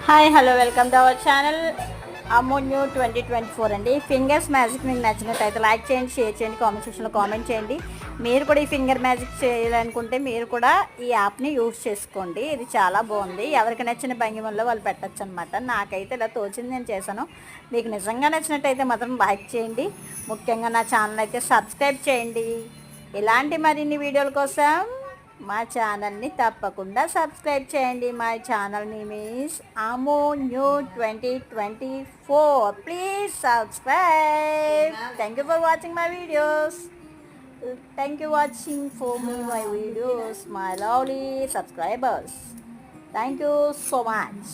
Hi hello welcome to our channel అమోన్యూ 2024 అండి. Fingers magic మీకు నచ్చినట్టయితే లైక్ చేయండి, షేర్ చేయండి, కామెంట్ సెక్షన్లో కామెంట్ చేయండి. మీరు కూడా ఈ ఫింగర్ మ్యాజిక్ చేయాలనుకుంటే మీరు కూడా ఈ యాప్ని యూజ్ చేసుకోండి. ఇది చాలా బాగుంది. ఎవరికి నచ్చిన భంగిమల్లో వాళ్ళు పెట్టచ్చు అనమాట. నాకైతే ఇలా తోచింది నేను చేశాను. మీకు నిజంగా నచ్చినట్టయితే మాత్రం లైక్ చేయండి. ముఖ్యంగా నా ఛానల్ అయితే సబ్స్క్రైబ్ చేయండి. ఇలాంటి మరిన్ని వీడియోల కోసం మా ఛానల్ని తప్పకుండా సబ్స్క్రైబ్ చేయండి. మా ఛానల్ నేమ్ ఈస్ అమోన్యూ 2024. Please subscribe. Thank you for watching my videos. Thank you watching for me my videos, my lovely subscribers. Thank you so much.